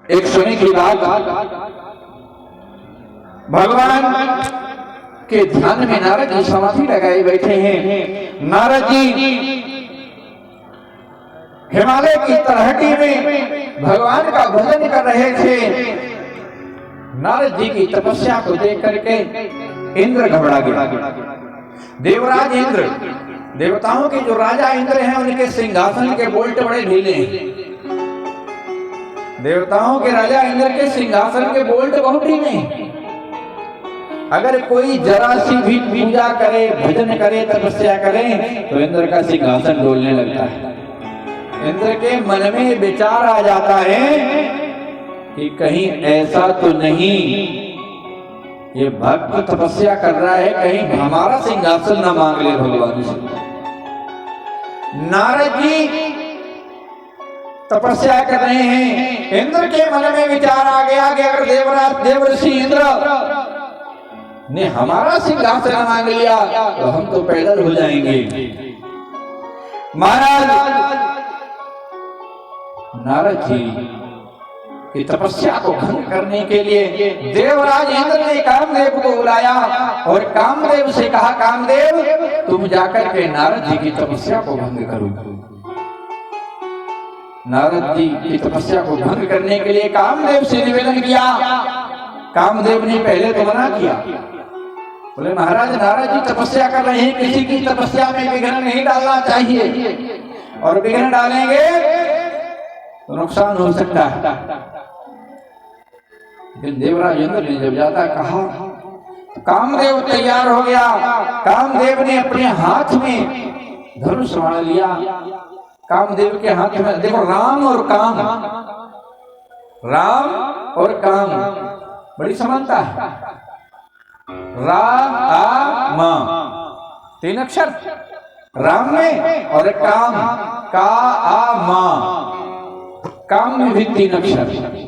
एक सुनी की बात, भगवान के ध्यान में नारद जी समाधि लगाए बैठे हैं। नारद जी हिमालय की तलहटी में भगवान का भजन कर रहे थे। नारद जी की तपस्या को देख करके इंद्र घबरा गया। देवराज इंद्र, देवताओं के जो राजा इंद्र हैं, उनके सिंहासन के बोल्ट बड़े ढीले हैं। देवताओं के राजा इंद्र के सिंहासन के बोल्ट बहुत ढीले हैं। अगर कोई जरा सी भी पूजा करे, भजन करे, तपस्या करे तो इंद्र का सिंहासन डोलने लगता है। इंद्र के मन में विचार आ जाता है कि कहीं ऐसा तो नहीं ये भक्त तपस्या कर रहा है, कहीं हमारा सिंहासन ना मांग ले भगवान से। नारद जी तपस्या कर रहे हैं। इंद्र के मन में विचार आ गया कि अगर देवर्षि इंद्र ने हमारा सिंहासन मांग लिया तो हम तो पैदल हो जाएंगे। महाराज नारद जी की तपस्या को भंग करने के लिए देवराज इंद्र ने कामदेव को बुलाया और कामदेव से कहा, कामदेव तुम जाकर के नारद जी की तपस्या को भंग करो। नारद जी की तपस्या को भंग करने के लिए कामदेव से निवेदन किया। कामदेव ने पहले तो मना किया, बोले महाराज नारद जी तपस्या कर रहे हैं, किसी की तपस्या में विघ्न नहीं डालना चाहिए, और विघ्न डालेंगे तो नुकसान हो सकता है। लेकिन देवराज इंद्र ने जब ज्यादा कहा, कामदेव तैयार हो गया। कामदेव ने अपने हाथ में धनुष बाण लिया। कामदेव के हाथ में देखो राम और काम, राम और काम बड़ी समानता है। राम आ मा तीन अक्षर राम में, और काम का आ मा काम में भी तीन अक्षर।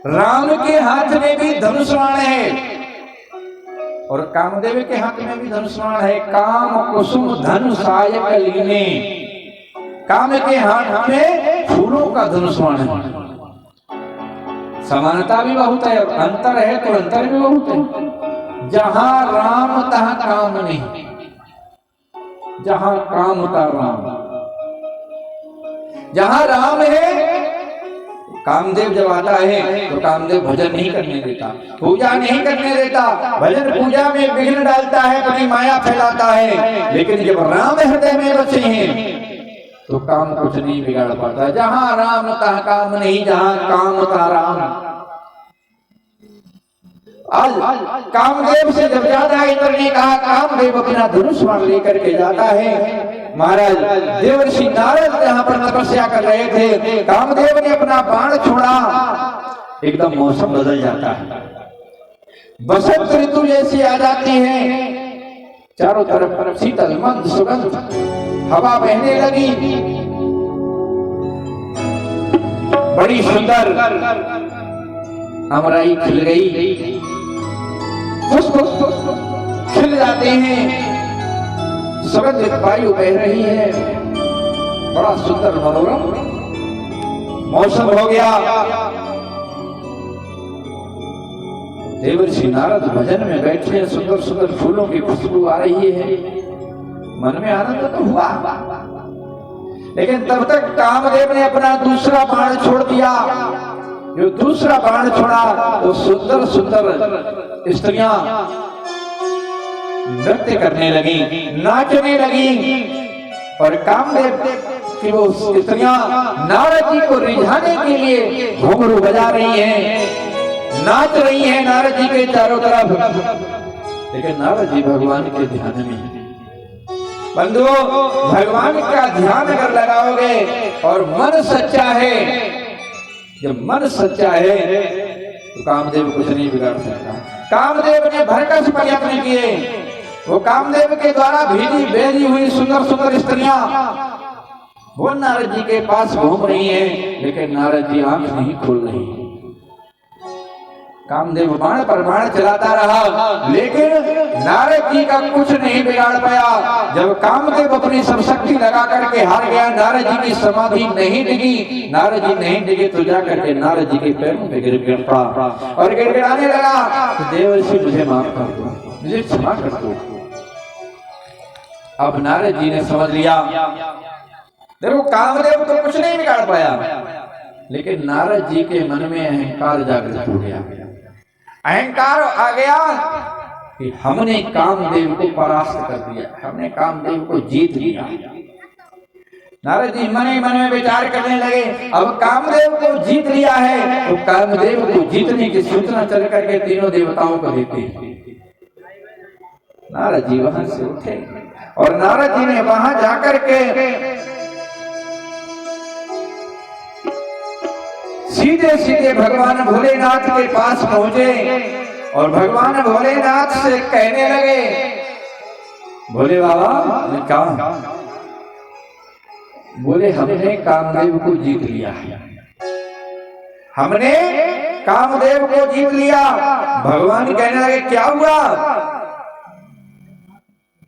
राम के हाथ में भी धनुष बाण है और कामदेव के हाथ में भी धनुष बाण है। काम कुसुम धनुषाय कलीने, काम के हाथ में फूलों का धनुष बाण है। समानता भी बहुत है और अंतर है तो अंतर भी बहुत है। जहां राम तहां काम नहीं, जहां काम तहां राम। जहां राम है, कामदेव जब आता है तो कामदेव भजन नहीं करने देता, पूजा नहीं करने देता, भजन पूजा में विघ्न डालता है, अपनी माया फैलाता है। लेकिन जब राम हृदय में बसे हैं तो काम कुछ नहीं बिगाड़ पाता। जहां राम तहां काम नहीं, जहां काम तहां राम। आज कामदेव से जब ज्यादा इंद्र ने कहा, कामदेव अपना धनुष बाण लेकर के जाता है। महाराज देवर्षि नारद यहाँ पर तपस्या कर रहे थे, कामदेव ने अपना बाण छोड़ा, एकदम मौसम बदल जाता है। बसंत ऋतु जैसी आ जाती है, चारों तरफ शीतल मंद सुगंध हवा बहने लगी, बड़ी सुंदर अमराई खिल गई, पुष्प खिल जाते हैं, सुगंधित वायु बह रही है, बड़ा सुंदर मनोरम मौसम हो गया। देवर्षि नारद भजन में बैठे, सुंदर सुंदर फूलों की खुशबू आ रही है, मन में आनंद तो हुआ। लेकिन तब तक कामदेव ने अपना दूसरा बाण छोड़ दिया। जो दूसरा बाण छोड़ा तो सुंदर सुंदर स्त्रियां नृत्य करने लगी, नाचने लगी, और कामदेव की वो स्त्रियां नारद जी को रिझाने के लिए घुंघरू बजा रही हैं, नाच रही हैं नारद जी के चारों तरफ। लेकिन नारद जी भगवान के ध्यान में। बंधुओं, भगवान का ध्यान अगर लगाओगे और मन सच्चा है, जब मन सच्चा है तो कामदेव कुछ नहीं बिगाड़ सकता। कामदेव ने भरकस प्रयत्न किए, वो कामदेव के द्वारा भेजी हुई सुंदर सुंदर स्त्रियां वो नारद जी के पास घूम रही हैं, लेकिन नारद जी आंख नहीं खोल रही। कामदेव बाण पर बाण चलाता रहा, लेकिन नारद जी का कुछ नहीं बिगाड़ पाया। जब कामदेव अपनी सब शक्ति लगा करके हार गया, नारद जी की समाधि नहीं डिगी, नारद जी नहीं डिगे तो जाकर के नारद जी के पैरों पे गिर पड़ा और गिड़गिड़ाने लगा, देवर्षि मुझे माफ कर दो, मुझे क्षमा कर दो। अब नारद जी ने समझ लिया, देखो कामदेव तो कुछ नहीं बिगाड़ पाया, लेकिन नारद जी के मन में अहंकार जागृत हो गया। अहंकार आ गया कि हमने कामदेव को परास्त कर दिया, हमने कामदेव को जीत लिया। नारद जी मन ही मन में विचार करने लगे, अब कामदेव को जीत लिया है तो कामदेव को जीतने की सूचना चल करके तीनों देवताओं को देते। नारद जी वहां से उठे और नारद जी ने वहां जाकर के सीधे सीधे भगवान भोलेनाथ के पास पहुंचे और भगवान भोलेनाथ से कहने लगे, भोले बाबा ने कहा, बोले हमने कामदेव को जीत लिया, हमने कामदेव को जीत लिया। भगवान कहने लगे क्या हुआ?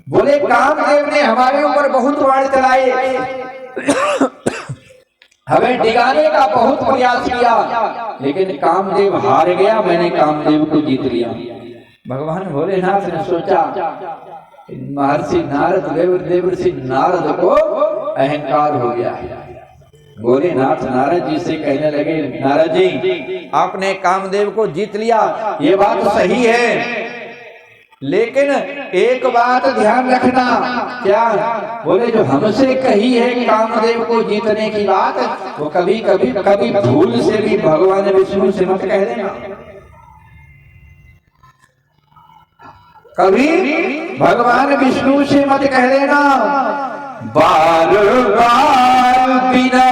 बोले कामदेव ने हमारे ऊपर बहुत वार चलाए, हमें डिगाने का बहुत प्रयास किया, लेकिन कामदेव हार गया, मैंने कामदेव को जीत लिया। भगवान भोलेनाथ ने सोचा महर्षि नारद देवर्षि नारद को अहंकार हो गया। भोलेनाथ नारद जी से कहने लगे, नारद जी आपने कामदेव को जीत लिया, ये बात सही है, लेकिन एक बात ध्यान रखना। क्या? बोले जो हमसे कही है कामदेव को जीतने की बात, वो कभी भूल से भी भगवान विष्णु से मत कह देना, कभी भगवान विष्णु से मत कह देना। बार बार बिना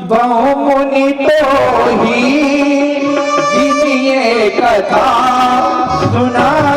बहुमुनि तो ही जिन्हें कथा सुना